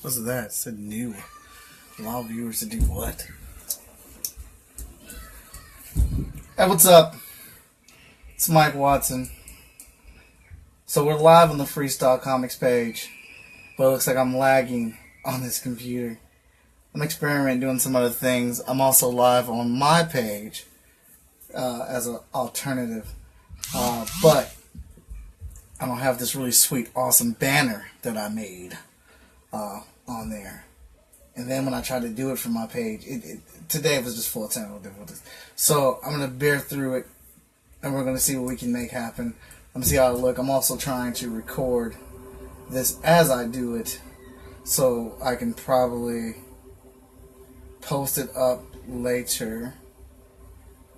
What's that? It said new. Allow viewers to do what? Hey, what's up? It's Mike Watson. So we're live on the Freestyle Komics page, but it looks like I'm lagging on this computer. I'm experimenting doing some other things. I'm also live on my page as an alternative, but I don't have this really sweet, awesome banner that I made on there. And then when I tried to do it from my page, today it was just full of technical difficulties. So I'm going to bear through it, and we're going to see what we can make happen. I'm going to see how it look. I'm also trying to record this as I do it, so I can probably post it up later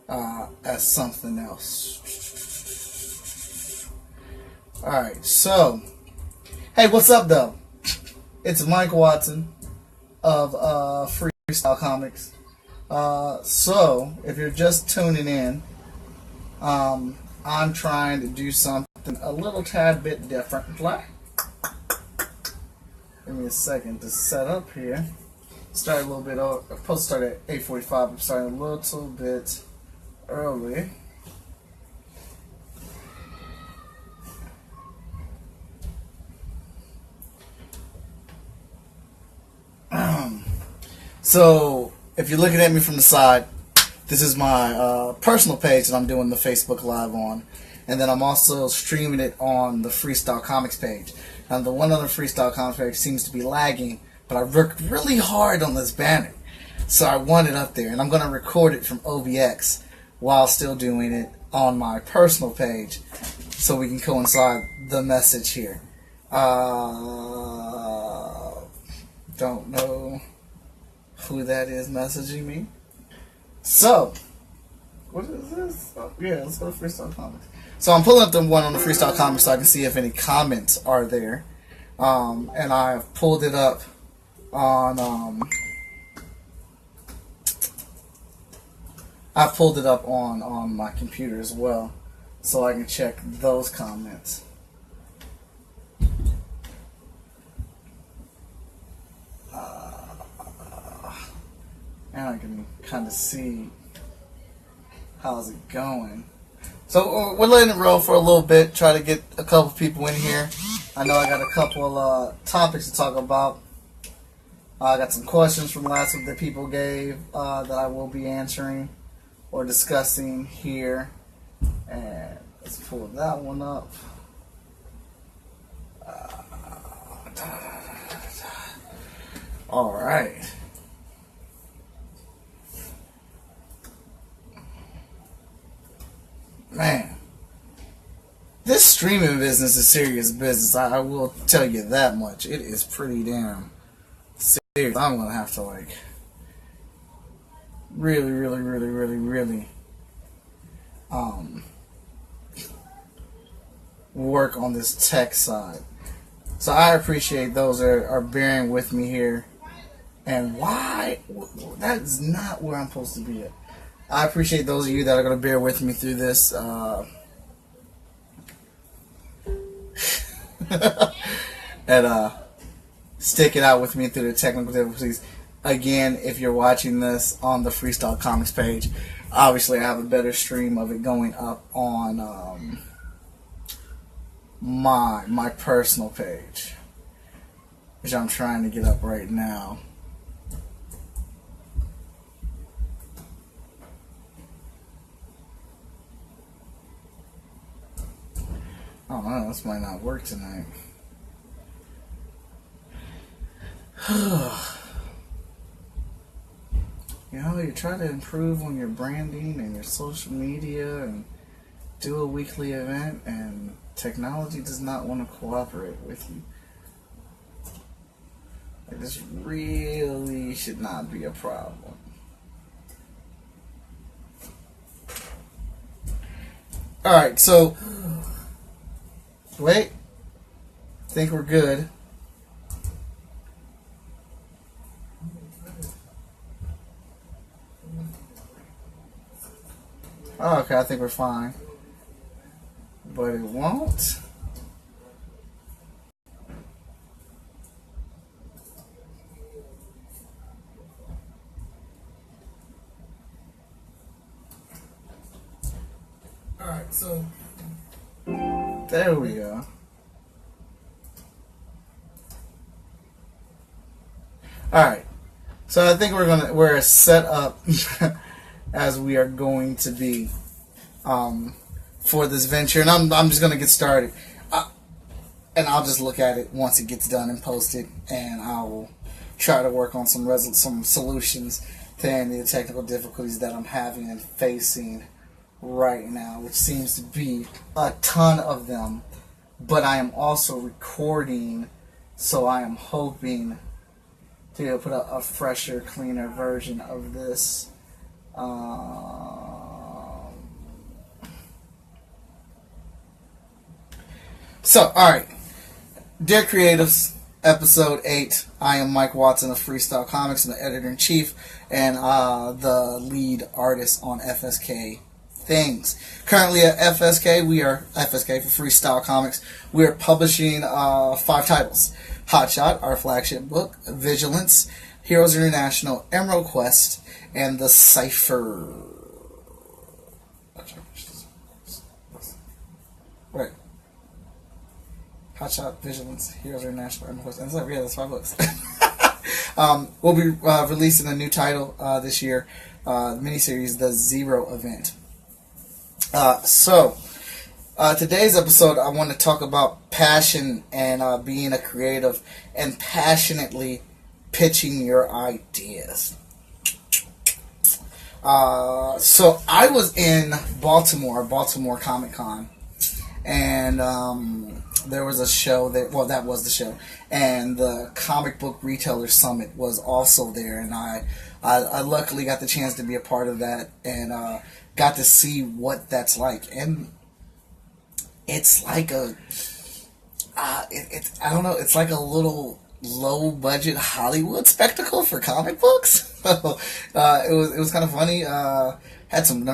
as something else. Alright, so, hey, what's up though? It's Mike Watson of Freestyle Komics. So, if you're just tuning in, I'm trying to do something a little tad bit different. Give me a second to set up here. Start a little bit. I'm supposed to start at 8:45. I'm starting a little bit early. So, if you're looking at me from the side, this is my personal page that I'm doing the Facebook Live on. And then I'm also streaming it on the Freestyle Comics page. Now, the one on the Freestyle Comics page seems to be lagging, but I worked really hard on this banner. So I want it up there. And I'm going to record it from OBX while still doing it on my personal page so we can coincide the message here. Don't know who that is messaging me. So, what is this? Oh, yeah, let's go to Freestyle Comics. So I'm pulling up the one on the Freestyle Comics so I can see if any comments are there. And I've pulled it up on on my computer as well, so I can check those comments. And I can kind of see how's it going. So we're letting it roll for a little bit, try to get a couple people in here. I know I got a couple topics to talk about. I got some questions from last week that people gave that I will be answering or discussing here. And let's pull that one up. All right. Man, this streaming business is serious business. I will tell you that much. It is pretty damn serious. I'm going to have to, like, really work on this tech side. So I appreciate those that are bearing with me here. And why? That is not where I'm supposed to be at. I appreciate those of you that are going to bear with me through this. And stick it out with me through the technical difficulties. Again, if you're watching this on the Freestyle Comics page, obviously I have a better stream of it going up on my personal page, which I'm trying to get up right now. Oh no, this might not work tonight. You know, you try to improve on your branding and your social media and do a weekly event, and technology does not want to cooperate with you. Like, this really should not be a problem. Alright, so wait, I think we're good. Oh, okay, I think we're fine. But it won't. Alright, so there we go. Alright. So I think we're set up as we are going to be for this venture, and I'm just gonna get started, and I'll just look at it once it gets done and posted, and I will try to work on some solutions to any of the technical difficulties that I'm having and facing right now, which seems to be a ton of them. But I am also recording, so I am hoping to put a fresher, cleaner version of this. So, alright. Dear Creatives, Episode 8. I am Mike Watson of Freestyle Komics. I'm the editor-in-chief and the lead artist on FSK Things. Currently at FSK, we are FSK for Freestyle Komics. We are publishing 5 titles. Hotshot, our flagship book, Vigilance, Heroes International, Emerald Quest, and The Cipher. Right. Hotshot, Vigilance, Heroes International, Emerald Quest. And it's like, yeah, that's 5 books. We'll be releasing a new title this year, the miniseries, The Zero Event. Today's episode, I want to talk about passion and being a creative and passionately pitching your ideas. So I was in Baltimore Comic Con, and there was a show that was the show, and the Comic Book Retailer Summit was also there, and I luckily got the chance to be a part of that, and got to see what that's like, and it's like I don't know, it's like a little low budget Hollywood spectacle for comic books. So, it was kind of funny. Had some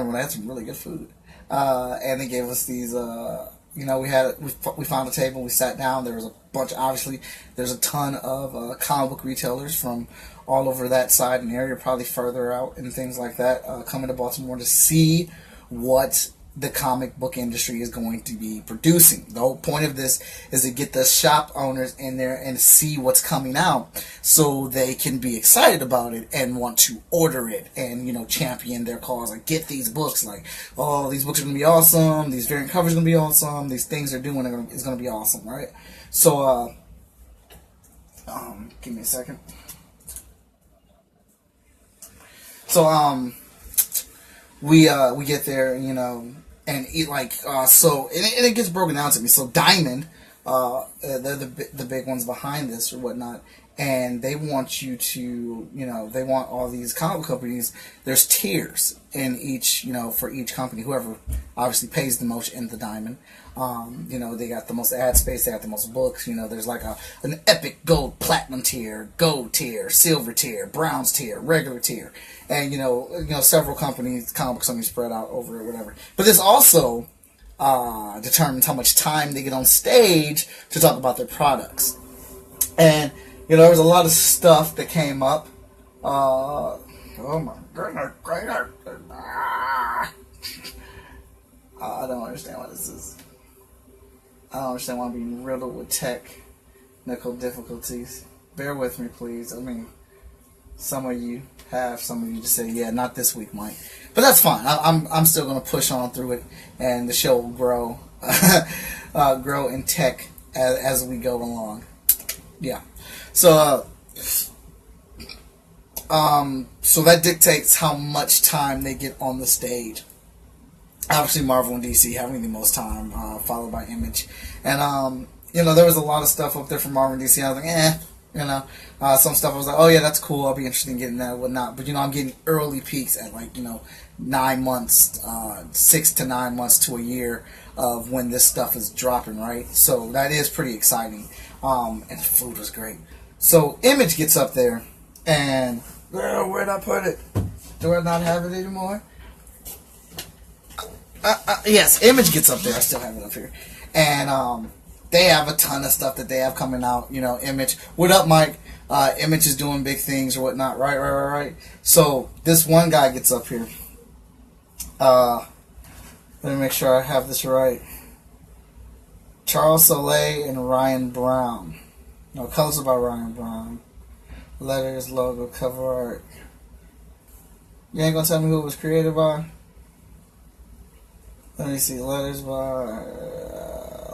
really good food, and they gave us these. We found a table, we sat down. There was a bunch. Obviously, there's a ton of comic book retailers from all over that side and area, probably further out and things like that, coming to Baltimore to see what the comic book industry is going to be producing. The whole point of this is to get the shop owners in there and see what's coming out, so they can be excited about it and want to order it and, champion their cause. Like, get these books. Like, oh, these books are going to be awesome. These variant covers are going to be awesome. These things they're doing is going to be awesome, right? So, give me a second. So, we get there, and eat and it gets broken down to me. So Diamond, they're the big ones behind this or whatnot, and they want you to, they want all these comic companies. There's tiers in each, for each company. Whoever obviously pays the most in the Diamond. They got the most ad space, they got the most books. There's like an epic gold platinum tier, gold tier, silver tier, bronze tier, regular tier, and several companies, comic book companies spread out over it, whatever. But this also determines how much time they get on stage to talk about their products. And there was a lot of stuff that came up. Oh my goodness, I don't understand what this is. I don't understand why I'm being riddled with technical difficulties. Bear with me, please. I mean, some of you just say, yeah, not this week, Mike. But that's fine. I'm still going to push on through it, and the show will grow, grow in tech as we go along. Yeah. So, so that dictates how much time they get on the stage. Obviously, Marvel and DC having the most time, followed by Image. And, there was a lot of stuff up there from Marvel and DC. I was like, some stuff I was like, oh yeah, that's cool. I'll be interested in getting that and whatnot. But, I'm getting early peaks at 9 months, 6 to 9 months to a year of when this stuff is dropping, right? So that is pretty exciting. And the food was great. So Image gets up there, and where'd I put it? Do I not have it anymore? Yes, Image gets up there. I still have it up here. And they have a ton of stuff that they have coming out. Image. What up, Mike? Image is doing big things or whatnot. Right. So this one guy gets up here. Let me make sure I have this right. Charles Soleil and Ryan Brown. No, colors by Ryan Brown. Letters, logo, cover art. You ain't gonna tell me who it was created by? Let me see. Letters by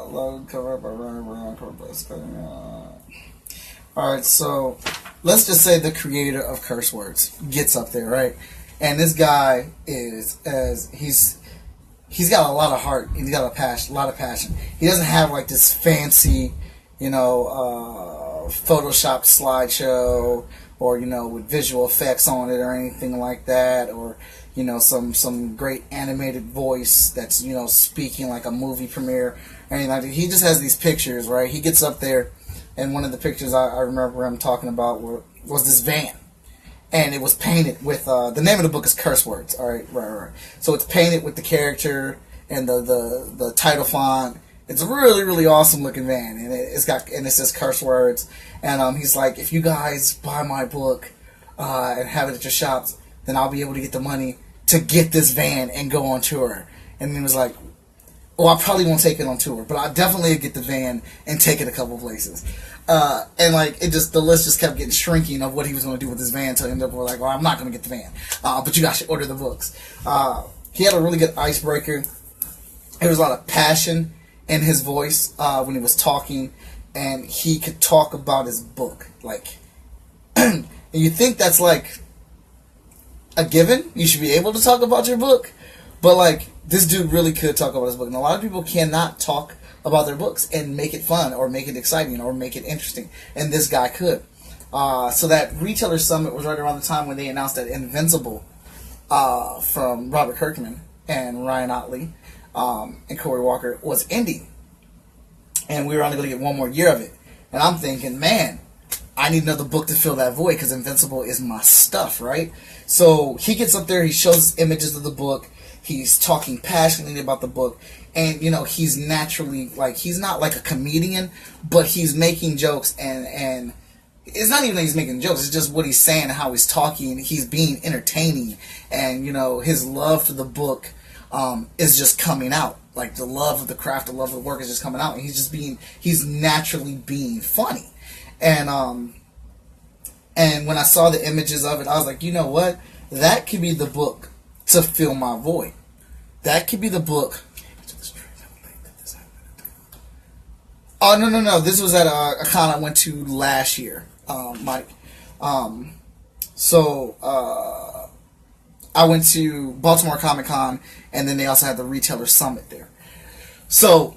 logo, cover art by Ryan Brown. Cover by Alright, so let's just say the creator of curse words gets up there, right? And this guy he's got a lot of heart. He's got a lot of passion. He doesn't have like this fancy, Photoshop slideshow, or with visual effects on it or anything like that, or some great animated voice that's speaking like a movie premiere or anything like that. He just has these pictures, right? He gets up there, and one of the pictures I remember him talking about was this van. And it was painted with, the name of the book is Curse Words, alright, right. So it's painted with the character and the title font. It's a really, really awesome looking van, and it says Curse Words. And he's like, if you guys buy my book and have it at your shops, then I'll be able to get the money to get this van and go on tour. And he was like, well, I probably won't take it on tour, but I'll definitely get the van and take it a couple places. And the list just kept getting shrinking of what he was going to do with this van until he ended up with like, well, I'm not going to get the van, but you guys should order the books. He had a really good icebreaker. There was a lot of passion in his voice when he was talking, and he could talk about his book. Like, and you think that's like a given? You should be able to talk about your book, but like this dude really could talk about his book, and a lot of people cannot talk about their books and make it fun or make it exciting or make it interesting, and this guy could. So that retailer summit was right around the time when they announced that Invincible from Robert Kirkman and Ryan Otley and Corey Walker was ending, and we were only going to get one more year of it. And I'm thinking, man, I need another book to fill that void because Invincible is my stuff, right? So he gets up there, he shows images of the book, he's talking passionately about the book. And, he's naturally, like, he's not like a comedian, but he's making jokes, and it's not even that he's making jokes, it's just what he's saying, how he's talking, he's being entertaining, and, his love for the book is just coming out. Like, the love of the craft, the love of the work is just coming out, and he's naturally being funny. And when I saw the images of it, I was like, you know what? That could be the book to fill my void. That could be the book. Oh, no. This was at a con I went to last year, Mike. So I went to Baltimore Comic Con, and then they also had the retailer summit there. So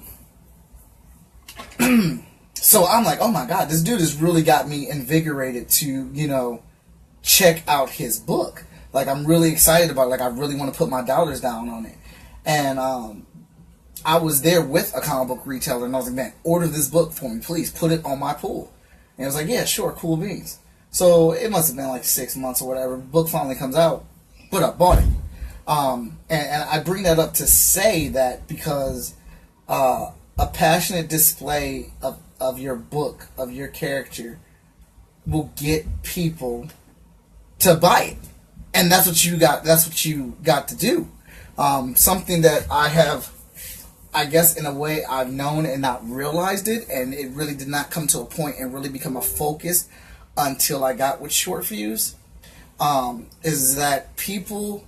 I'm like, oh my God, this dude has really got me invigorated to, check out his book. Like, I'm really excited about it. Like, I really want to put my dollars down on it. And I was there with a comic book retailer, and I was like, man, order this book for me, please. Put it on my pool. And I was like, yeah, sure, cool beans. So it must have been like 6 months or whatever. The book finally comes out, but I bought it. And I bring that up to say that because a passionate display of your book, of your character, will get people to buy it. And that's what you got. That's what you got to do. Something that I have, I guess, in a way, I've known and not realized it, and it really did not come to a point and really become a focus until I got with Short Fuse, is that people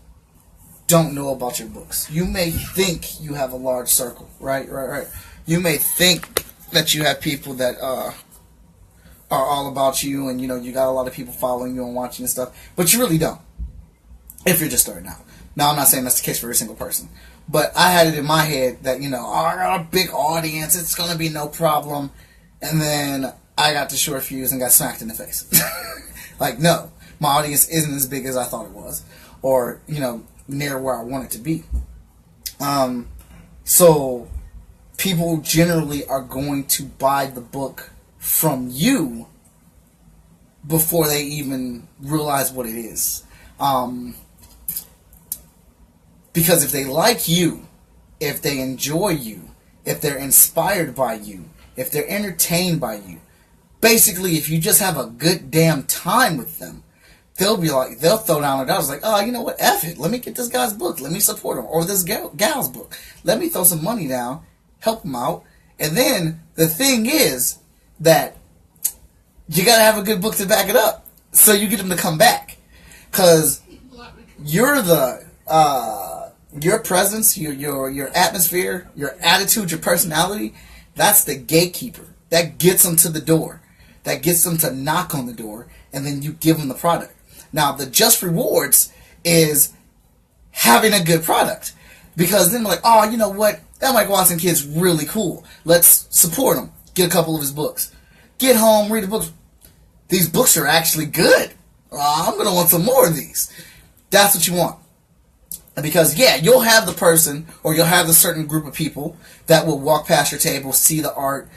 don't know about your books. You may think you have a large circle, right? You may think that you have people that are all about you, and you got a lot of people following you and watching and stuff, but you really don't. If you're just starting out. Now, I'm not saying that's the case for every single person, but I had it in my head that, I got a big audience, it's going to be no problem, and then I got to Short Fuse and got smacked in the face. Like, no, my audience isn't as big as I thought it was, or, near where I want it to be. So, people generally are going to buy the book from you before they even realize what it is. Because if they like you, if they enjoy you, if they're inspired by you, if they're entertained by you, basically if you just have a good damn time with them, they'll be like, they'll throw down their dollars like, oh, you know what, F it, let me get this guy's book, let me support him, or this gal's book, let me throw some money down, help him out. And then the thing is that you gotta have a good book to back it up, so you get them to come back, because you're your presence, your atmosphere, your attitude, your personality, that's the gatekeeper that gets them to the door, that gets them to knock on the door, and then you give them the product. Now, the just rewards is having a good product. Because then they're like, oh, you know what? That Mike Watson kid's really cool. Let's support him. Get a couple of his books. Get home, read the books. These books are actually good. I'm going to want some more of these. That's what you want. Because, yeah, you'll have the person, or you'll have the certain group of people that will walk past your table, see the art,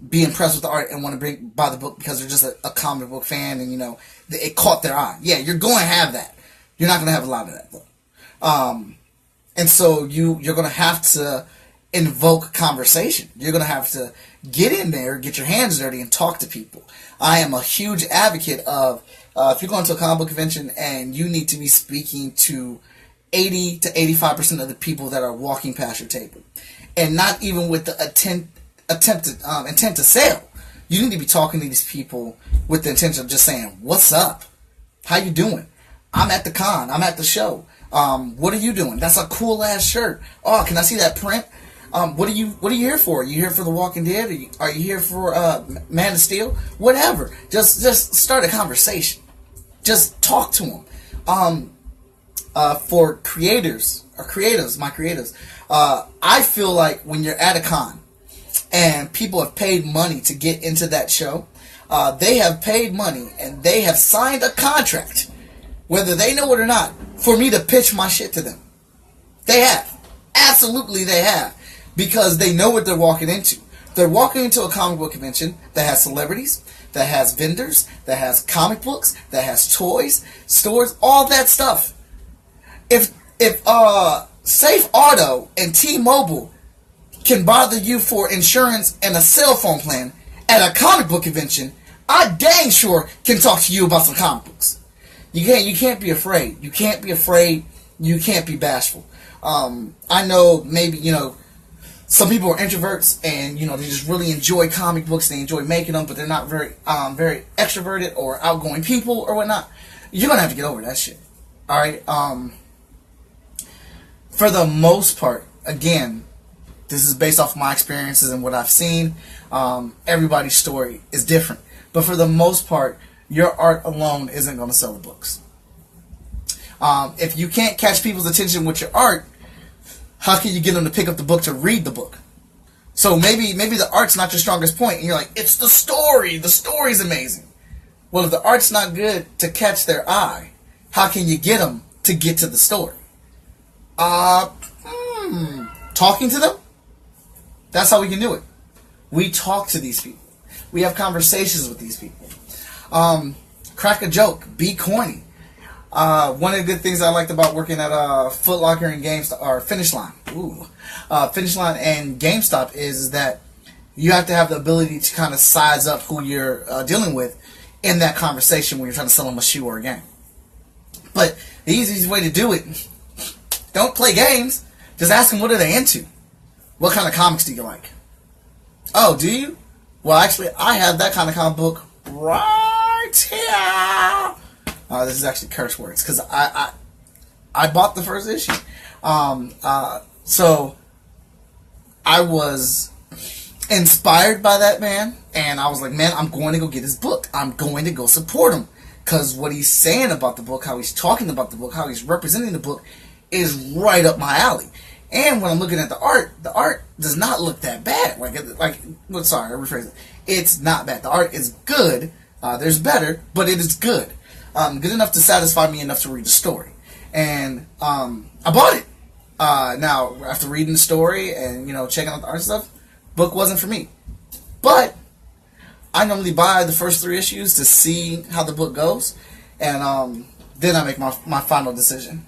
be impressed with the art, and want to buy the book because they're just a comic book fan, and, you know, it caught their eye. Yeah, you're going to have that. You're not going to have a lot of that, though. And so you're going to have to invoke conversation. You're going to have to get in there, get your hands dirty, and talk to people. I am a huge advocate of, if you're going to a comic book convention and you need to be speaking to 80 to 85% of the people that are walking past your table, and not even with the intent to sell. You need to be talking to these people with the intention of just saying, what's up? How you doing? I'm at the con. I'm at the show. What are you doing? That's a cool ass shirt. Oh, can I see that print? What are you here for? Are you here for The Walking Dead? Are you here for Man of Steel? Whatever. Just start a conversation. Just talk to them. For creators, my creatives, I feel like when you're at a con and people have paid money to get into that show, they have paid money and they have signed a contract, whether they know it or not, for me to pitch my shit to them. They have. Absolutely they have. Because they know what they're walking into. They're walking into a comic book convention that has celebrities, that has vendors, that has comic books, that has toys, stores, all that stuff. If Safe Auto and T-Mobile can bother you for insurance and a cell phone plan at a comic book convention, I dang sure can talk to you about some comic books. You can't be afraid. You can't be afraid. You can't be bashful. I know maybe, you know, some people are introverts and, you know, they just really enjoy comic books. They enjoy making them, but they're not very extroverted or outgoing people or whatnot. You're going to have to get over that shit. All right? For the most part, again, this is based off my experiences and what I've seen. Everybody's story is different. But for the most part, your art alone isn't going to sell the books. If you can't catch people's attention with your art, how can you get them to pick up the book to read the book? So maybe the art's not your strongest point, and you're like, it's the story. The story's amazing. Well, if the art's not good to catch their eye, how can you get them to get to the story? Talking to them? That's how we can do it. We talk to these people. We have conversations with these people. Crack a joke. Be corny. One of the good things I liked about working at Foot Locker and GameStop, or Finish Line, Finish Line and GameStop is that you have to have the ability to kind of size up who you're dealing with in that conversation when you're trying to sell them a shoe or a game. But the easiest way to do it, don't play games. Just ask them, what are they into? What kind of comics do you like? Oh, do you? Well, actually, I have that kind of comic book right here. This is actually curse words because I bought the first issue. So I was inspired by that man, and I was like, man, I'm going to go get his book. I'm going to go support him because what he's saying about the book, how he's talking about the book, how he's representing the book is right up my alley. And when I'm looking at the art does not look that bad. Sorry, I rephrase it. It's not bad. The art is good. There's better, but it is good. Good enough to satisfy me enough to read the story. And I bought it. Now, after reading the story and, you know, checking out the art stuff, book wasn't for me. But I normally buy the first 3 issues to see how the book goes. And then I make my final decision.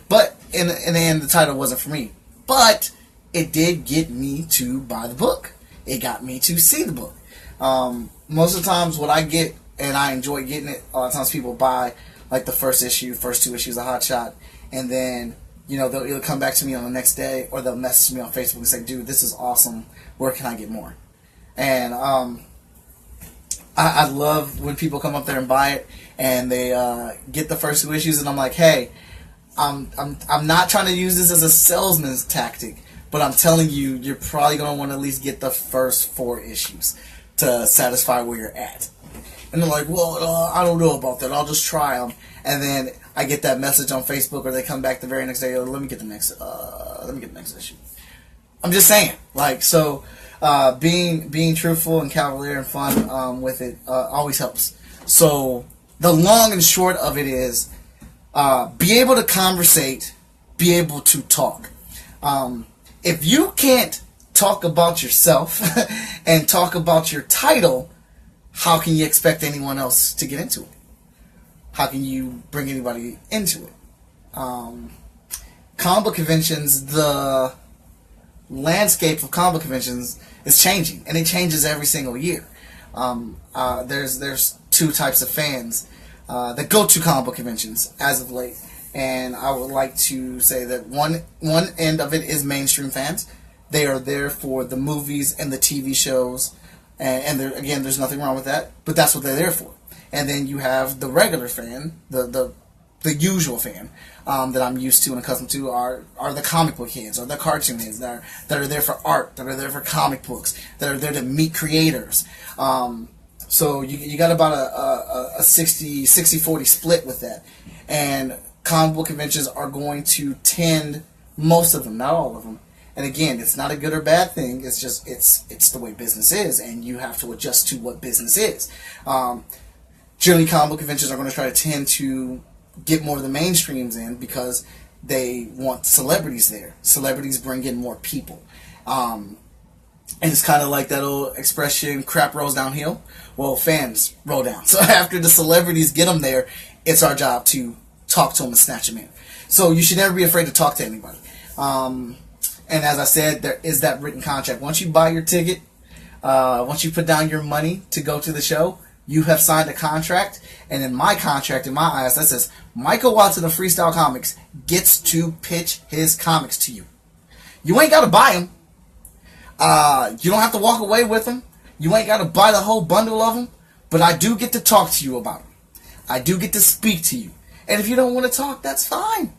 But in the end, the title wasn't for me. But it did get me to buy the book. It got me to see the book. Most of the times what I get and I enjoy getting it. A lot of times people buy like the first two issues of Hot Shot, and then they'll either come back to me on the next day or they'll message me on Facebook and say, "Dude, this is awesome. Where can I get more?" And I love when people come up there and buy it and they get the first 2 issues, and I'm like, "Hey, I'm not trying to use this as a salesman's tactic, but I'm telling you, you're probably gonna want to at least get the first 4 issues to satisfy where you're at." And they're like, "Well, I don't know about that. I'll just try them." And then I get that message on Facebook, or they come back the very next day. Let me get the next issue. I'm just saying, being truthful and cavalier and fun with it always helps. So the long and short of it is, be able to conversate, be able to talk. If you can't talk about yourself and talk about your title, how can you expect anyone else to get into it? How can you bring anybody into it? Comic book conventions, the landscape of comic book conventions is changing, and it changes every single year. There's 2 types of fans that go to comic book conventions as of late, and I would like to say that one end of it is mainstream fans. They are there for the movies and the TV shows, and again, there's nothing wrong with that, but that's what they're there for. And then you have the regular fan, the usual fan that I'm used to and accustomed to are the comic book heads, or the cartoon heads that are there for art, that are there for comic books, that are there to meet creators. So you got about a 60-40 split with that. And comic book conventions are going to tend, most of them, not all of them. And again, it's not a good or bad thing. It's just it's the way business is, and you have to adjust to what business is. Generally, comic book conventions are going to try to tend to get more of the mainstreams in because they want celebrities there. Celebrities bring in more people. And it's kind of like that old expression, crap rolls downhill. Well, fans roll down. So after the celebrities get them there, it's our job to talk to them and snatch them in. So you should never be afraid to talk to anybody. And as I said, there is that written contract. Once you buy your ticket, once you put down your money to go to the show, you have signed a contract, and in my contract, in my eyes, that says Michael Watson of Freestyle Komics gets to pitch his comics to you. You ain't got to buy them. You don't have to walk away with them. You ain't got to buy the whole bundle of them, but I do get to talk to you about them. I do get to speak to you. And if you don't want to talk, that's fine.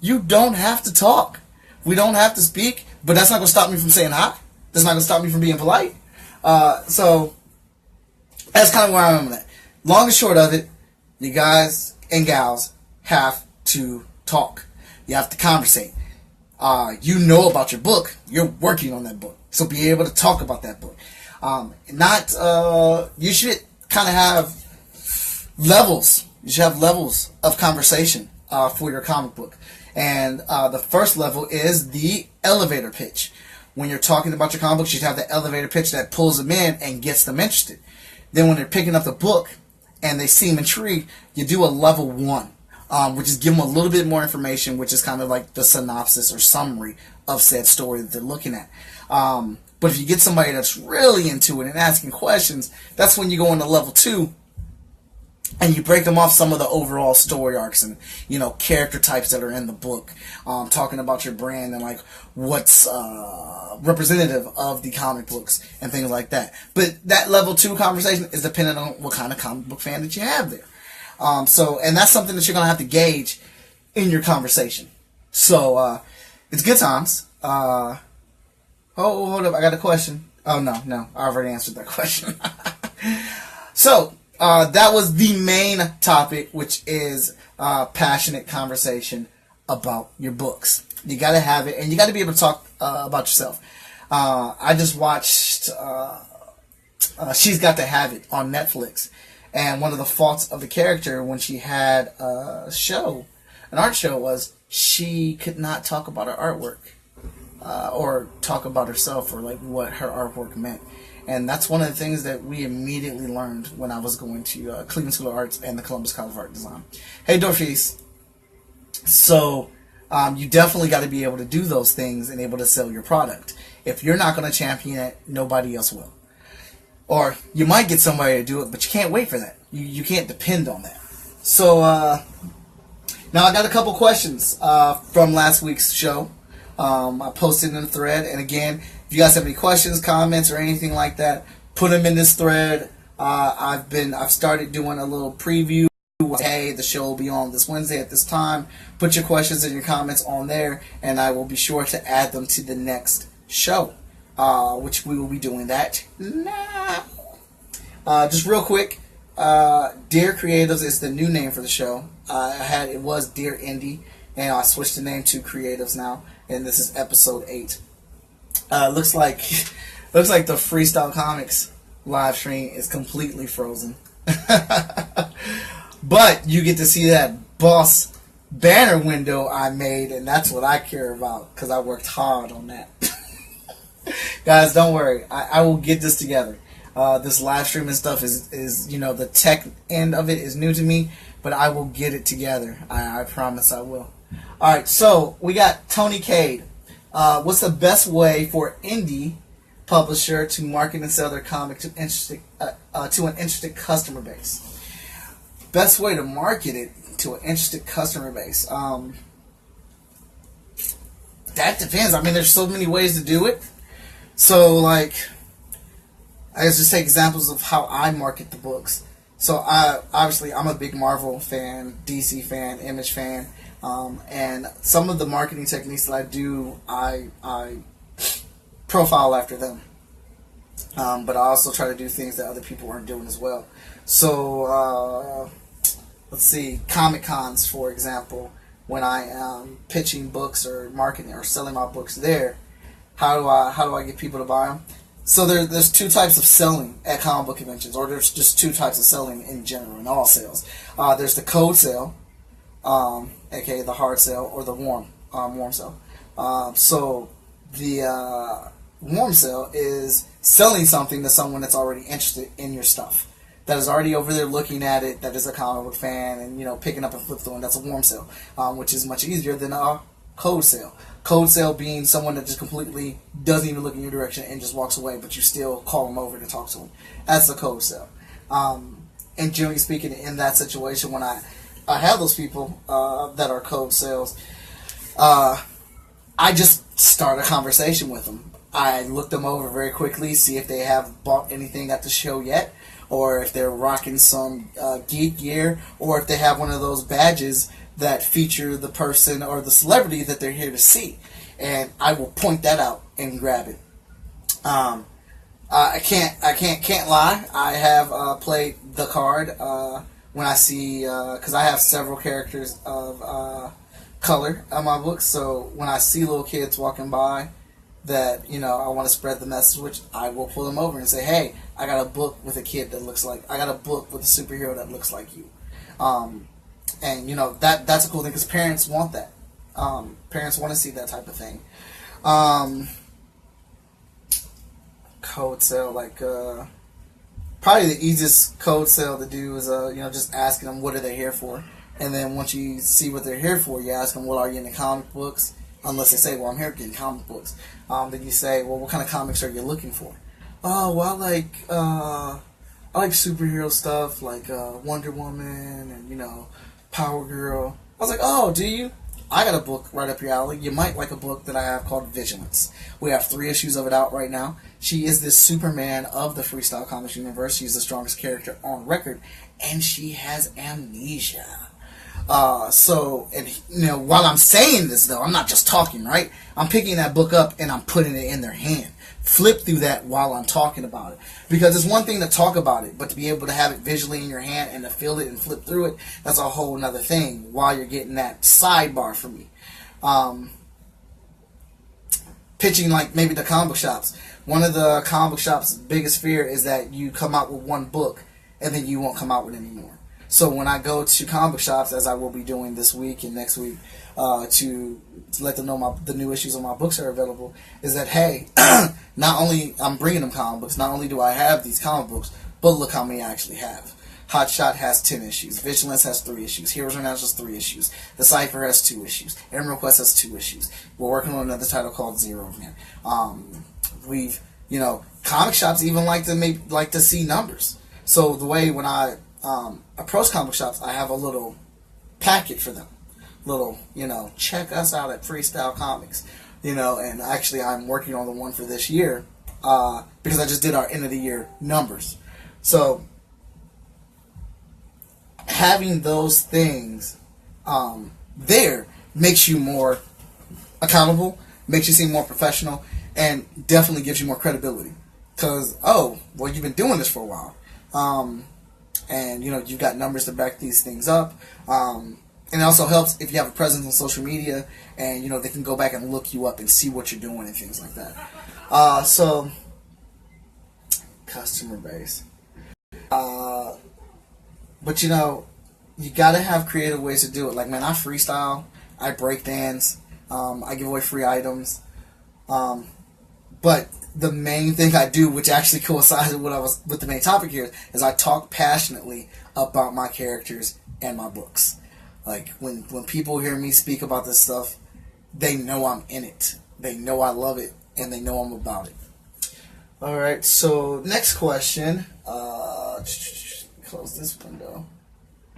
You don't have to talk. We don't have to speak, but that's not going to stop me from saying hi. That's not going to stop me from being polite. So that's kind of where I am with that. Long and short of it, you guys and gals have to talk. You have to conversate. You know about your book. You're working on that book. So be able to talk about that book. You should kind of have levels. You should have levels of conversation for your comic book. And the first level is the elevator pitch. When you're talking about your comic book, you should have the elevator pitch that pulls them in and gets them interested. Then when they're picking up the book and they seem intrigued, you do a level 1, which is give them a little bit more information, which is kind of like the synopsis or summary of said story that they're looking at. But if you get somebody that's really into it and asking questions, that's when you go into level 2 and you break them off some of the overall story arcs and, character types that are in the book, talking about your brand and like what's representative of the comic books and things like that. But that level 2 conversation is dependent on what kind of comic book fan that you have there. And that's something that you're going to have to gauge in your conversation. So, it's good times. Hold up, I got a question. Oh, no, I already answered that question. So, that was the main topic, which is passionate conversation about your books. You got to have it, and you got to be able to talk about yourself. I just watched She's Got to Have It on Netflix, and one of the faults of the character when she had an art show, was she could not talk about her artwork or talk about herself or like what her artwork meant. And that's one of the things that we immediately learned when I was going to Cleveland School of Arts and the Columbus College of Art and Design. Hey, Dorfies. So, you definitely got to be able to do those things and able to sell your product. If you're not going to champion it, nobody else will. Or you might get somebody to do it, but you can't wait for that. You can't depend on that. So now I got a couple questions from last week's show. I posted in the thread, and again, if you guys have any questions, comments, or anything like that, put them in this thread. I've started doing a little preview. Hey, the show will be on this Wednesday at this time. Put your questions and your comments on there, and I will be sure to add them to the next show, which we will be doing that now. Just real quick, Dear Creatives is the new name for the show. It was Dear Indie, and I switched the name to Creatives now, and this is episode 8. Looks like the Freestyle Komics live stream is completely frozen. But you get to see that boss banner window I made, and that's what I care about, because I worked hard on that. Guys, don't worry. I will get this together. This live streaming stuff is the tech end of it is new to me, but I will get it together. I promise I will. Alright, so we got Tony Cade. What's the best way for indie publisher to market and sell their comic to an interested customer base? Best way to market it to an interested customer base. That depends. I mean, there's so many ways to do it. So, like, I guess just take examples of how I market the books. So, I'm a big Marvel fan, DC fan, Image fan, and some of the marketing techniques that I do, I profile after them. But I also try to do things that other people aren't doing as well. So, let's see, Comic Cons, for example, when I am pitching books or marketing or selling my books there, how do I get people to buy them? So there's two types of selling at comic book conventions, or there's just two types of selling in general in all sales. There's the cold sale, aka the hard sale, or the warm sale. So the warm sale is selling something to someone that's already interested in your stuff, that is already over there looking at it, that is a comic book fan, and picking up a flip through, and that's a warm sale, which is much easier than a cold sale. Cold sale being someone that just completely doesn't even look in your direction and just walks away, but you still call them over to talk to them. That's a cold sale. And generally speaking, in that situation, when I have those people that are cold sales, I just start a conversation with them. I look them over very quickly, see if they have bought anything at the show yet, or if they're rocking some geek gear, or if they have one of those badges that feature the person or the celebrity that they're here to see, and I will point that out and grab it. I can't lie. I have played the card when I see, because I have several characters of color on my books. So when I see little kids walking by that I want to spread the message, which I will pull them over and say, hey, I got a book with a kid that looks like, I got a book with a superhero that looks like you. And that's a cool thing, because parents want that. Parents want to see that type of thing. Code sale, probably the easiest code sale to do is just asking them what are they here for, and then once you see what they're here for, you ask them, well, are you into comic books? Unless they say, well, I'm here getting comic books. Then you say, well, what kind of comics are you looking for? Oh, well, I like superhero stuff, like Wonder Woman and Power Girl. I was like, oh, do you? I got a book right up your alley. You might like a book that I have called Vigilance. We have 3 issues of it out right now. She is this Superman of the Freestyle Comics universe. She's the strongest character on record, and she has amnesia. While I'm saying this, though, I'm not just talking, right? I'm picking that book up and I'm putting it in their hand. Flip through that while I'm talking about it. Because it's one thing to talk about it, but to be able to have it visually in your hand and to feel it and flip through it, that's a whole nother thing while you're getting that sidebar from me. Pitching, like, maybe the comic book shops. One of the comic book shops' biggest fear is that you come out with one book and then you won't come out with any more. So when I go to comic book shops, as I will be doing this week and next week, to let them know the new issues of my books are available, is that, hey, not only I'm bringing them comic books, not only do I have these comic books, but look how many I actually have. Hotshot has 10 issues. Vigilance has 3 issues. Heroes International has 3 issues. The Cypher has 2 issues. Emerald Quest has 2 issues. We're working on another title called Zero Man. Comic shops even like to see numbers. So the way when I approach comic shops, I have a little packet for them. Little, check us out at Freestyle Komics. And actually I'm working on the one for this year because I just did our end of the year numbers. So having those things there makes you more accountable, makes you seem more professional, and definitely gives you more credibility. Because, you've been doing this for a while. And, you've got numbers to back these things up. And it also helps if you have a presence on social media and, they can go back and look you up and see what you're doing and things like that. So, customer base. But, you gotta have creative ways to do it. Like, man, I freestyle, I break dance, I give away free items. But the main thing I do, which actually coincides with the main topic here, is I talk passionately about my characters and my books. Like, when people hear me speak about this stuff, they know I'm in it. They know I love it, and they know I'm about it. Alright, so next question. Close this window.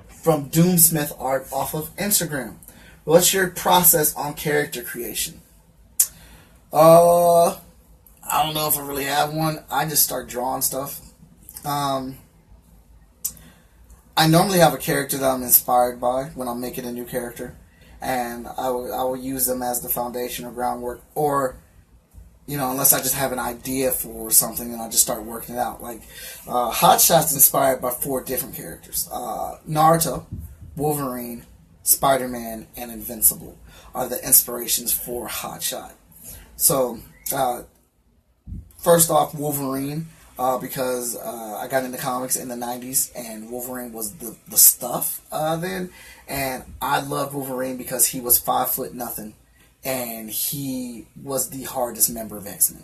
From Doomsmith Art off of Instagram. What's your process on character creation? I don't know if I really have one. I just start drawing stuff. I normally have a character that I'm inspired by when I'm making a new character, and I will use them as the foundation or groundwork, or unless I just have an idea for something and I just start working it out. Like Hotshot's inspired by 4 different characters: Naruto, Wolverine, Spider-Man, and Invincible are the inspirations for Hotshot. So first off, Wolverine, because I got into comics in the 90s, and Wolverine was the stuff then. And I loved Wolverine because he was 5 foot nothing, and he was the hardest member of X-Men.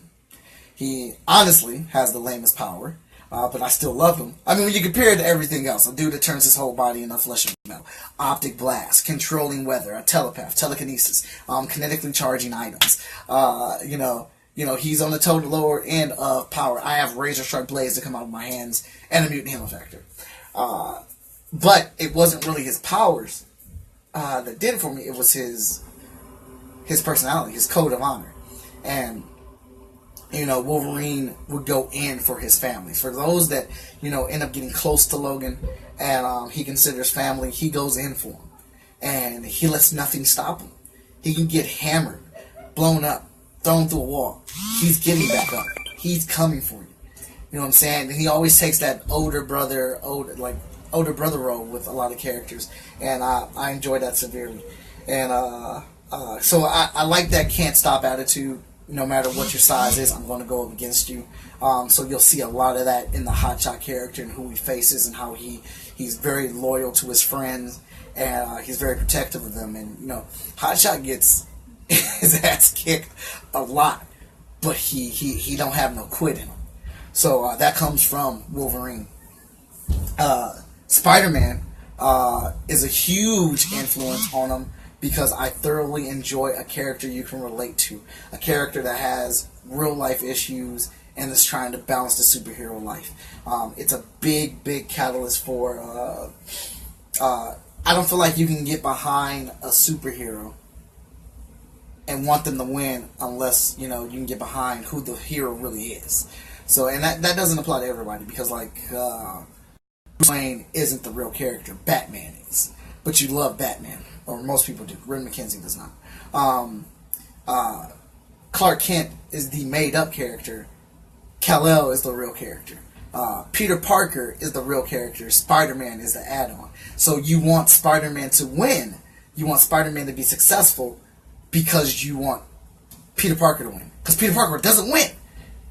He honestly has the lamest power, but I still love him. I mean, when you compare it to everything else, a dude that turns his whole body into flesh and metal, optic blast, controlling weather, a telepath, telekinesis, kinetically charging items, he's on the total lower end of power. I have razor sharp blades that come out of my hands and a mutant healing factor. But it wasn't really his powers that did it for me. It was his personality, his code of honor. And, Wolverine would go in for his family. For those that, end up getting close to Logan and he considers family, he goes in for them. And he lets nothing stop him. He can get hammered, blown up, thrown through a wall. He's getting back up. He's coming for you. You know what I'm saying? And he always takes that older brother role with a lot of characters, and I enjoy that severely. And so I like that can't stop attitude. No matter what your size is, I'm going to go up against you. So you'll see a lot of that in the Hotshot character and who he faces and how he's very loyal to his friends, and he's very protective of them. And Hotshot gets his ass kicked a lot, but he don't have no quit in him. So that comes from Wolverine. Spider-Man is a huge influence on him because I thoroughly enjoy a character you can relate to, a character that has real life issues and is trying to balance the superhero life. It's a big catalyst for I don't feel like you can get behind a superhero and want them to win unless you can get behind who the hero really is. So, and that doesn't apply to everybody, because Bruce Wayne isn't the real character. Batman is, but you love Batman, or most people do. Ren McKenzie does not. Clark Kent is the made-up character. Kal-El is the real character. Peter Parker is the real character. Spider-Man is the add-on. So you want Spider-Man to win. You want Spider-Man to be successful because you want Peter Parker to win. Because Peter Parker doesn't win.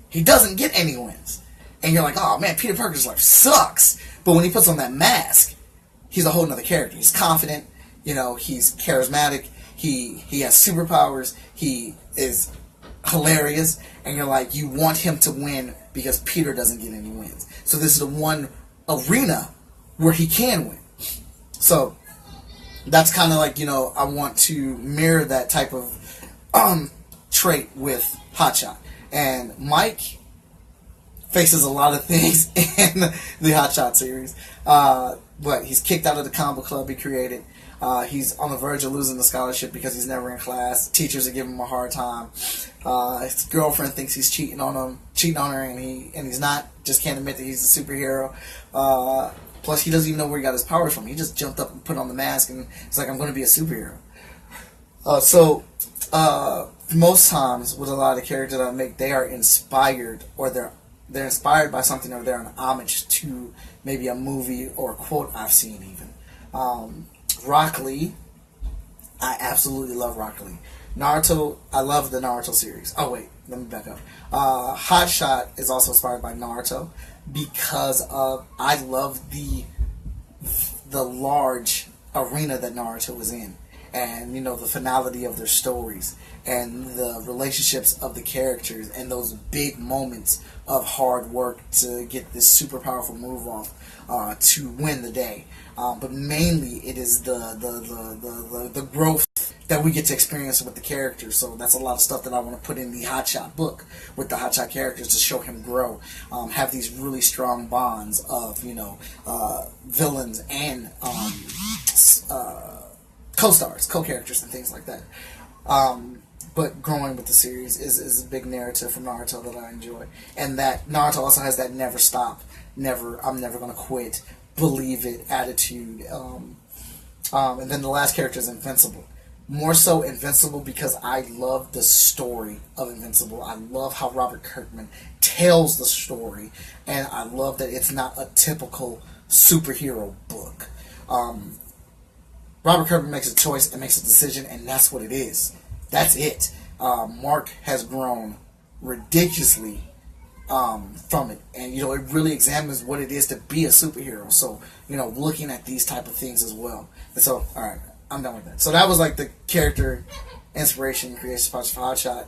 He doesn't get any wins. And you're like, oh man, Peter Parker's life sucks. But when he puts on that mask, he's a whole nother character. He's confident. He's charismatic. He has superpowers. He is hilarious. And you're like, you want him to win because Peter doesn't get any wins. So this is the one arena where he can win. So that's kind of like, I want to mirror that type of trait with Hotshot. And Mike, faces a lot of things in the Hotshot series. But he's kicked out of the comic club he created. He's on the verge of losing the scholarship because he's never in class. Teachers are giving him a hard time. His girlfriend thinks he's cheating on her, and he's not. Just can't admit that he's a superhero. Plus, he doesn't even know where he got his powers from. He just jumped up and put on the mask, and it's like, I'm going to be a superhero. Most times with a lot of the characters that I make, they are inspired, or they're inspired by something, or they're an homage to maybe a movie or a quote I've seen even. Rock Lee, I absolutely love Rock Lee. Naruto, I love the Naruto series. Oh wait, let me back up. Hotshot is also inspired by Naruto because I love the large arena that Naruto was in, and the finality of their stories and the relationships of the characters and those big moments of hard work to get this super powerful move off to win the day. But mainly it is the growth that we get to experience with the characters. So that's a lot of stuff that I want to put in the Hotshot book with the Hotshot characters to show him grow, have these really strong bonds of villains and co-stars, co-characters, and things like that. But growing with the series is a big narrative from Naruto that I enjoy, and that Naruto also has that never stop, I'm never gonna quit, believe it attitude. And then the last character is Invincible. More so Invincible because I love the story of Invincible. I love how Robert Kirkman tells the story, and I love that it's not a typical superhero book. Robert Kirkman makes a choice and makes a decision, and that's what it is. That's it. Mark has grown ridiculously from it, and it really examines what it is to be a superhero. So looking at these type of things as well. And so, all right, I'm done with that. So that was like the character inspiration and creation parts for Hotshot.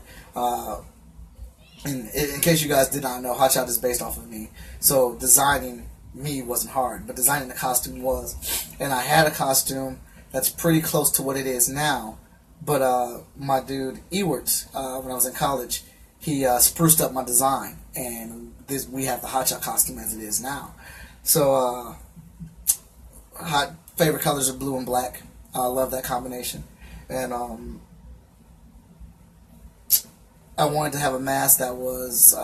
In case you guys did not know, Hotshot is based off of me. So designing me wasn't hard, but designing the costume was. And I had a costume that's pretty close to what it is now. But my dude Ewart, when I was in college, he spruced up my design, and we have the Hotshot costume as it is now. So favorite colors are blue and black. I love that combination, and I wanted to have a mask that was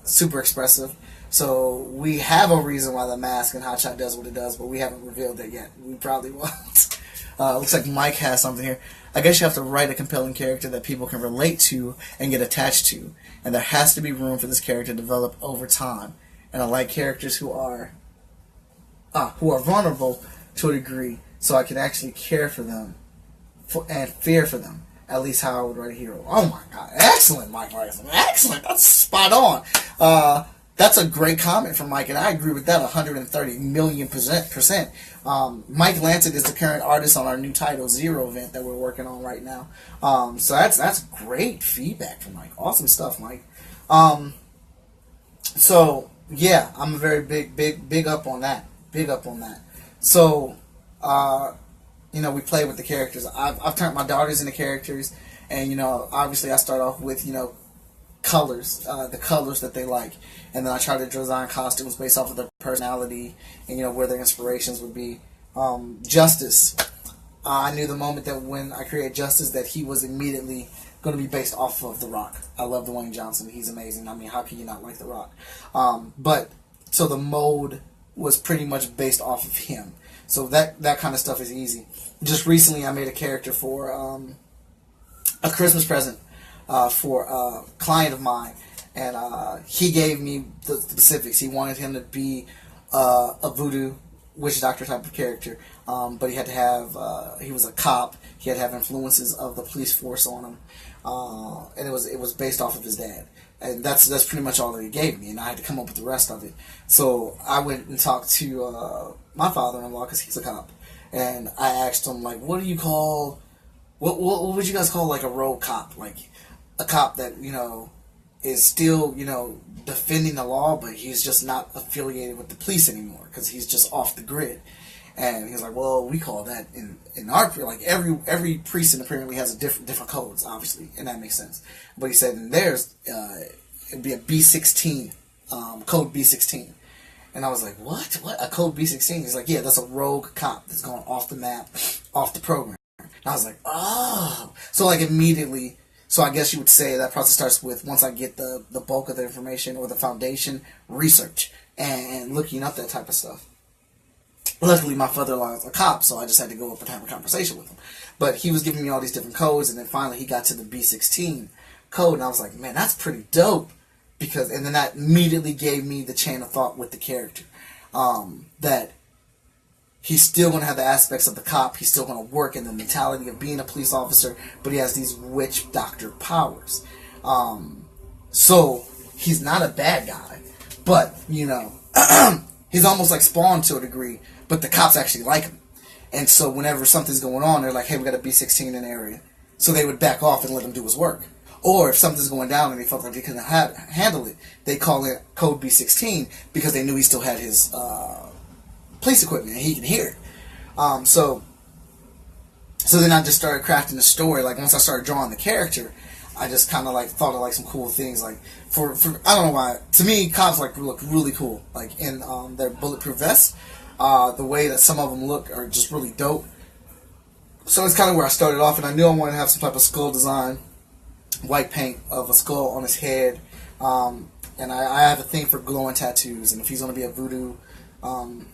super expressive. So we have a reason why the mask in Hotshot does what it does, but we haven't revealed it yet. We probably won't. Looks like Mike has something here. I guess you have to write a compelling character that people can relate to and get attached to, and there has to be room for this character to develop over time. And I like characters who are vulnerable to a degree, so I can actually care for them and fear for them. At least how I would write a hero. Oh my God, excellent, Mike Larson. Excellent, that's spot on. That's a great comment from Mike, and I agree with that 130 million percent. Mike Lancet is the current artist on our new Title Zero event that we're working on right now. So that's great feedback from Mike. Awesome stuff, Mike. So yeah, I'm a very big up on that. Big up on that. So we play with the characters. I've turned my daughters into characters, and obviously I start off with colors, the colors that they like, and then I try to design costumes based off of their personality and where their inspirations would be. Justice, I knew the moment that when I created Justice that he was immediately going to be based off of The Rock. I love Dwayne Johnson. He's amazing. I mean, how can you not like The Rock? So the mode was pretty much based off of him. So that kind of stuff is easy. Just recently I made a character for a Christmas present for a client of mine, and he gave me the specifics. He wanted him to be a voodoo witch doctor type of character, but he had to have he was a cop. He had to have influences of the police force on him, and it was based off of his dad. And that's pretty much all that he gave me, and I had to come up with the rest of it. So I went and talked to my father-in-law, because he's a cop, and I asked him, like, what do you call, what would you guys call, like, a rogue cop? Like, a cop that, is still, defending the law, but he's just not affiliated with the police anymore, because he's just off the grid. And he's like, well, we call that in our, like, every precinct apparently has a different codes, obviously, and that makes sense. But he said in theirs, it'd be a B16 code B16. And I was like, what? What? A code B16? He's like, yeah, that's a rogue cop that's going off the map, off the program. And I was like, oh. So like immediately, so I guess you would say that process starts with, once I get the bulk of the information or the foundation, research and looking up that type of stuff. Luckily, my father-in-law is a cop, so I just had to go up and have a conversation with him. But he was giving me all these different codes, and then finally he got to the B16 code, and I was like, man, that's pretty dope. And then that immediately gave me the chain of thought with the character. That he's still going to have the aspects of the cop, he's still going to work in the mentality of being a police officer, but he has these witch doctor powers. So he's not a bad guy, but, you know, he's almost like Spawn to a degree, but the cops actually like him. And so whenever something's going on, they're like, hey, we got a B16 in the area. So they would back off and let him do his work. Or if something's going down and they felt like they couldn't handle it, they call it code B16 because they knew he still had his police equipment and he can hear it. So then I just started crafting the story. Like once I started drawing the character, I just kind of like thought of like some cool things. Like for I don't know why, to me cops like look really cool. Like in their bulletproof vests, the way that some of them look are just really dope. So it's kind of where I started off, and I knew I wanted to have some type of skull design. White paint of a skull on his head, and I have a thing for glowing tattoos. And if he's going to be a voodoo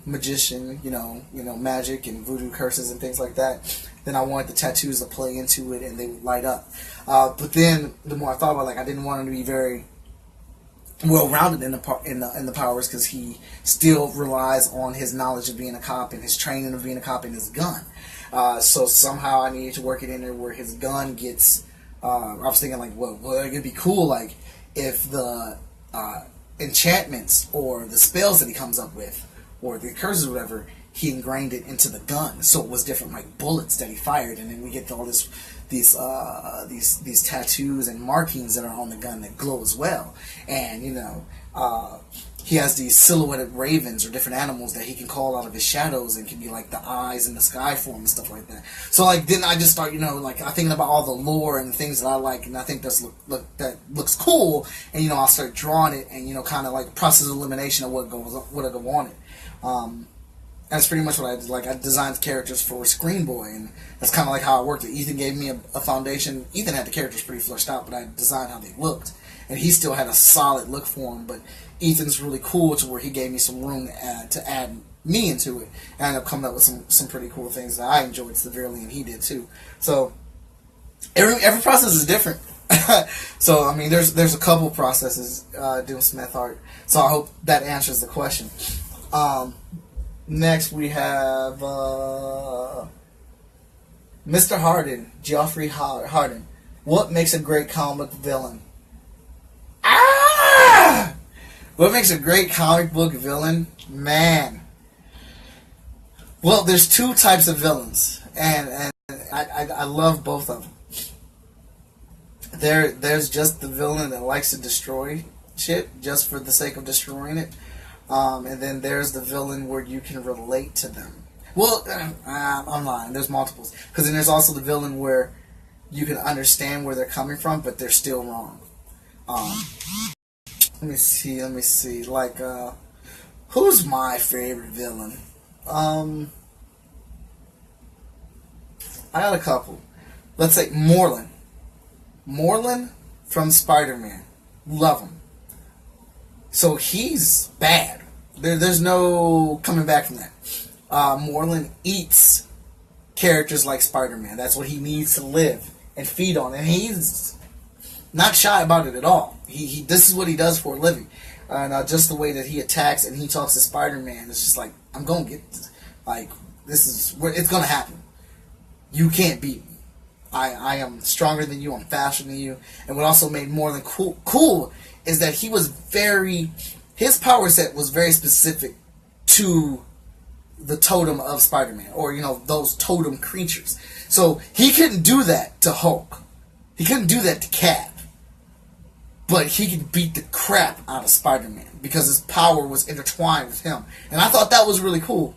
magician, you know, magic and voodoo curses and things like that, then I wanted the tattoos to play into it and they would light up. But then the more I thought about it, like I didn't want him to be very well-rounded in the powers, because he still relies on his knowledge of being a cop and his training of being a cop and his gun. So somehow I needed to work it in there where his gun gets. I was thinking like, well, it'd be cool like if the enchantments or the spells that he comes up with, or the curses or whatever, he ingrained it into the gun, so it was different like bullets that he fired, and then we get all these tattoos and markings that are on the gun that glow as well, and you know. He has these silhouetted ravens or different animals that he can call out of his shadows and can be like the eyes in the sky for him and stuff like that. So like then I just start, you know, like I'm thinking about all the lore and the things that I like, and I think that looks cool, and you know I'll start drawing it, and you know kind of like process of elimination of what I go on it. That's pretty much what I did. Like I designed characters for Screen Boy, and that's kind of like how I worked it. Ethan gave me a foundation. Ethan had the characters pretty fleshed out, but I designed how they looked, and he still had a solid look for him, but Ethan's really cool to where he gave me some room to add me into it, and I ended up coming up with some pretty cool things that I enjoyed severely, and he did too. So every process is different. So I mean, there's a couple processes doing Smith art. So I hope that answers the question. Next we have Mr. Harden, Geoffrey Harden. What makes a great comic villain? What makes a great comic book villain? Man. Well, there's two types of villains, and I love both of them. There's just the villain that likes to destroy shit just for the sake of destroying it, and then there's the villain where you can relate to them. Well, I'm lying. There's multiples, because then there's also the villain where you can understand where they're coming from, but they're still wrong. Let me see. Like, who's my favorite villain? I got a couple. Let's say Morlun. Morlun from Spider-Man. Love him. So he's bad. There's no coming back from that. Morlun eats characters like Spider-Man. That's what he needs to live and feed on. And he's not shy about it at all. This is what he does for a living. And just the way that he attacks and he talks to Spider-Man, it's just like, I'm going to get this. Like, this is where it's going to happen. You can't beat me. I am stronger than you. I'm faster than you. And what also made more than cool is that he was his power set was very specific to the totem of Spider-Man, or, you know, those totem creatures. So he couldn't do that to Hulk. He couldn't do that to Cap. But he could beat the crap out of Spider-Man because his power was intertwined with him. And I thought that was really cool.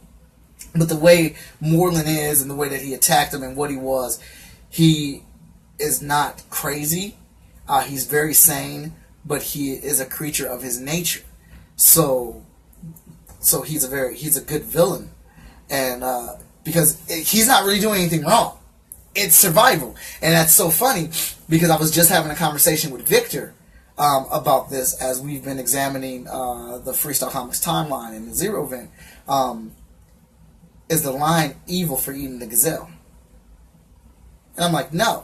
But the way Morlun is and the way that he attacked him and what he was, he is not crazy. He's very sane, but he is a creature of his nature. So he's a good villain, and because he's not really doing anything wrong. It's survival, and that's so funny because I was just having a conversation with Victor about this as we've been examining the Freestyle Komics timeline and the Zero event. Is the lion evil for eating the gazelle? And I'm like, no.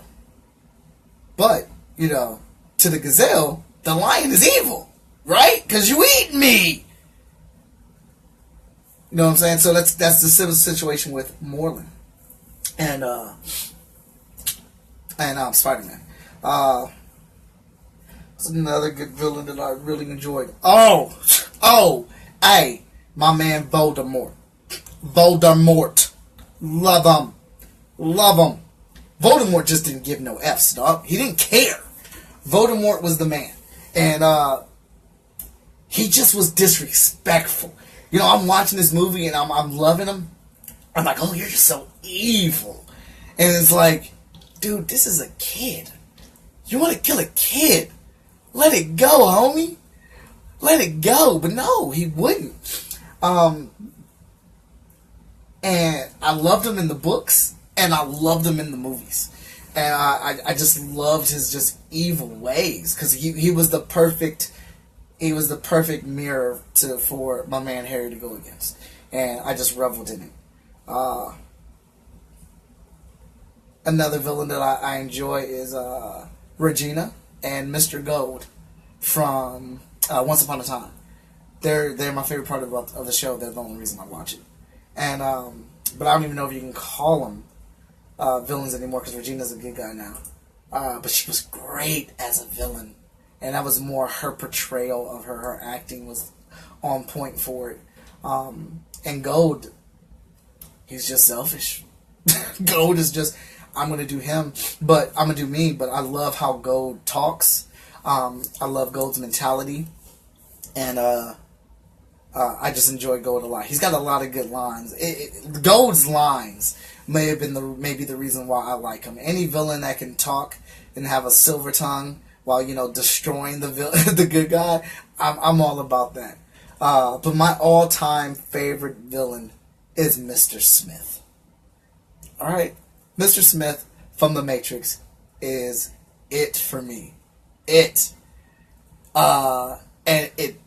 But, to the gazelle, the lion is evil, right? Because you eat me. You know what I'm saying? So that's the similar situation with Moreland and Spider-Man. It's another good villain that I really enjoyed. Hey, my man Voldemort. Love him. Voldemort just didn't give no F's, dog. He didn't care. Voldemort was the man. And he just was disrespectful. I'm watching this movie and I'm loving him. I'm like, oh, you're just so evil. And it's like, dude, this is a kid. You want to kill a kid? Let it go, homie. Let it go. But no, he wouldn't. And I loved him in the books, and I loved him in the movies. And I just loved his just evil ways, because he was the perfect mirror for my man Harry to go against. And I just reveled in it. Another villain that I enjoy is Regina and Mr. Gold from Once Upon a Time. They're my favorite part of the show. They're the only reason I watch it. And but I don't even know if you can call them villains anymore, because Regina's a good guy now. But she was great as a villain, and that was more her portrayal of her. Her acting was on point for it. And Gold, he's just selfish. Gold is just, I'm gonna do him, but I'm gonna do me. But I love how Gold talks. I love Gold's mentality, and I just enjoy Gold a lot. He's got a lot of good lines. Gold's lines may be the reason why I like him. Any villain that can talk and have a silver tongue while destroying the good guy, I'm all about that. But my all-time favorite villain is Mr. Smith. All right, Mr. Smith from The Matrix is it for me. And it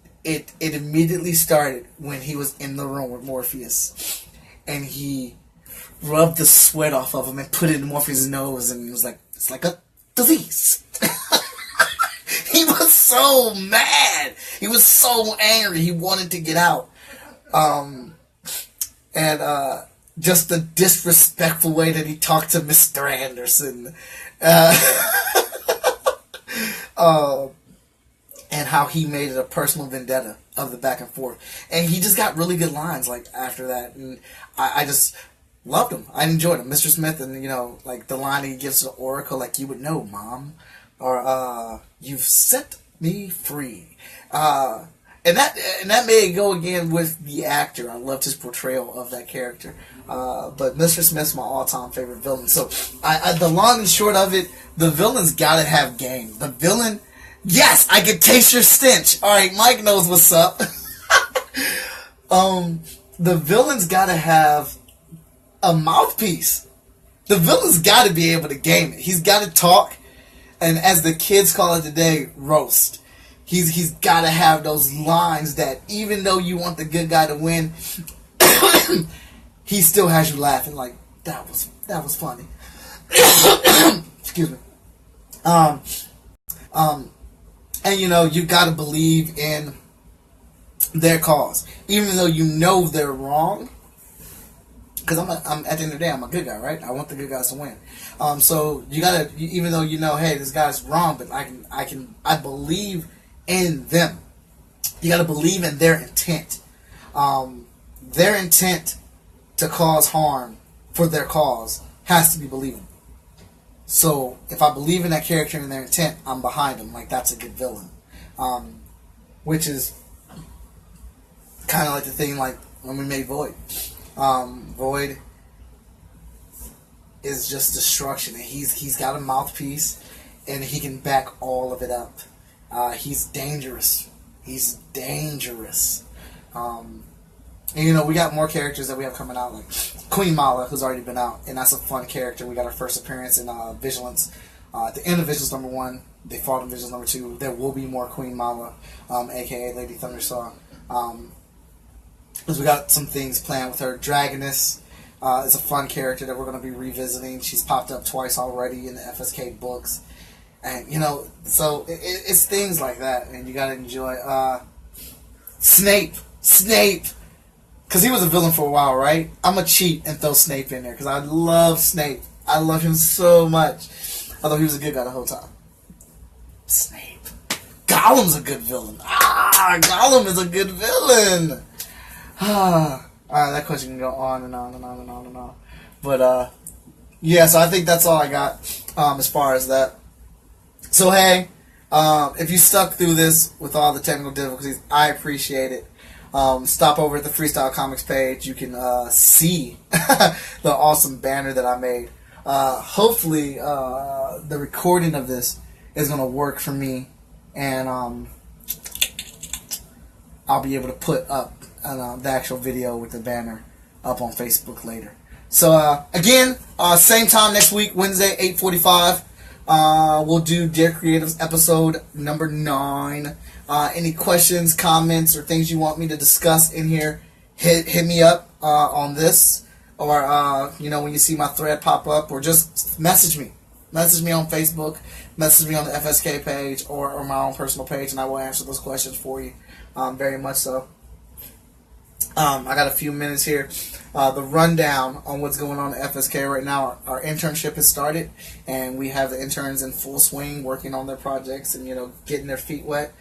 immediately started when he was in the room with Morpheus, and he rubbed the sweat off of him and put it in Morpheus' nose, and he was like, it's like a disease. He was so mad. He was so angry. He wanted to get out. And just the disrespectful way that he talked to Mr. Anderson. And how he made it a personal vendetta of the back and forth. And he just got really good lines after that. And I just loved him. I enjoyed him. Mr. Smith, and the line he gives to the Oracle, you would know, Mom. Or you've set me free. And that may go again with the actor. I loved his portrayal of that character. But Mr. Smith's my all-time favorite villain. So the long and short of it, the villain's gotta have game. The villain, yes, I can taste your stench. All right, Mike knows what's up. The villain's gotta have a mouthpiece. The villain's gotta be able to game it. He's gotta talk, and as the kids call it today, roast. He's got to have those lines that even though you want the good guy to win, he still has you laughing that was funny. Excuse me. And you got to believe in their cause, even though you know they're wrong. Because I'm at the end of the day, I'm a good guy, right? I want the good guys to win. So you gotta, even though hey, this guy's wrong, but I believe in them. You got to believe in their intent. Their intent to cause harm for their cause has to be believable. So if I believe in that character and their intent, I'm behind them. That's a good villain. Which is kind of like the thing when we made Void. Void is just destruction, and he's got a mouthpiece, and he can back all of it up. He's dangerous, He's dangerous. And, you know, we got more characters that we have coming out, like Queen Mala, who's already been out, and that's a fun character. We got our first appearance in Vigilance. At the end of Vigilance #1, they fought in Vigilance #2. There will be more Queen Mala, a.k.a. Lady Thundersong. Because we got some things planned with her. Dragoness is a fun character that we're going to be revisiting. She's popped up twice already in the FSK books. And, you know, so it's things like that, and you got to enjoy. Snape! Because he was a villain for a while, right? I'm going to cheat and throw Snape in there, because I love Snape. I love him so much. Although he was a good guy the whole time. Snape. Gollum's a good villain. Gollum is a good villain. Alright, that question can go on and on and on and on and on. But, yeah, so I think that's all I got as far as that. So, hey, if you stuck through this with all the technical difficulties, I appreciate it. Stop over at the Freestyle Komics page. You can see the awesome banner that I made. Hopefully, the recording of this is going to work for me, and I'll be able to put up the actual video with the banner up on Facebook later. So, again, same time next week, Wednesday, 8:45. We'll do Dear Creatives episode number 9. Any questions, comments, or things you want me to discuss in here, hit me up on this, or you know, when you see my thread pop up, or just message me. Message me on Facebook, message me on the FSK page, or my own personal page, and I will answer those questions for you. Very much so. I got a few minutes here. The rundown on what's going on at FSK right now. Our internship has started, and we have the interns in full swing working on their projects and, you know, getting their feet wet.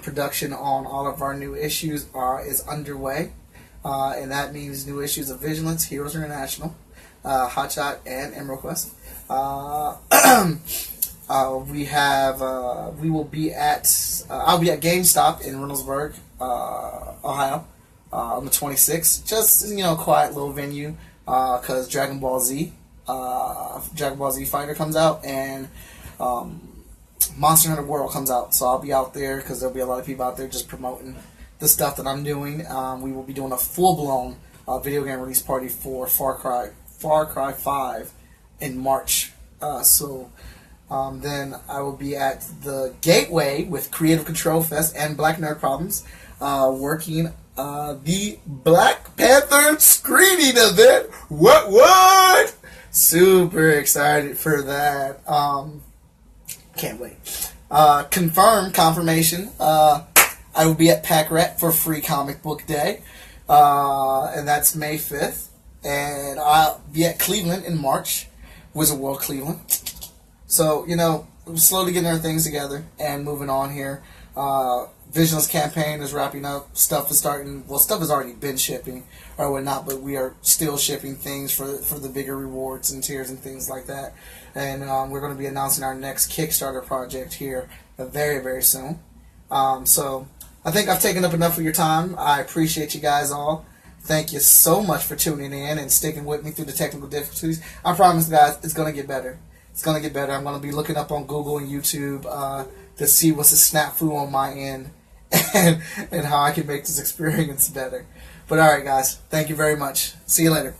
Production on all of our new issues is underway, and that means new issues of Vigilance, Heroes International, Hotshot, and Emerald Quest. We will be at I'll be at GameStop in Reynoldsburg, Ohio, on the 26th. Just, you know, quiet little venue, because Dragon Ball Z Fighter comes out, and Monster Hunter World comes out. So I'll be out there because there'll be a lot of people out there just promoting the stuff that I'm doing. We will be doing a full-blown video game release party for Far Cry 5 in March. Then I will be at the Gateway with Creative Control Fest and Black Nerd Problems, working the Black Panther screening event. What? Super excited for that. Can't wait. Confirmation. I will be at Pack Rat for Free Comic Book Day, and that's May 5th. And I'll be at Cleveland in March, Wizard World Cleveland. So, you know, we're slowly getting our things together and moving on here. Vigilance campaign is wrapping up. Stuff is starting. Well, stuff has already been shipping or whatnot, but we are still shipping things for the bigger rewards and tiers and things like that. And we're going to be announcing our next Kickstarter project here very, very soon. So I think I've taken up enough of your time. I appreciate you guys all. Thank you so much for tuning in and sticking with me through the technical difficulties. I promise, guys, it's going to get better. It's going to get better. I'm going to be looking up on Google and YouTube to see what's a snafu on my end and how I can make this experience better. But alright, guys, thank you very much. See you later.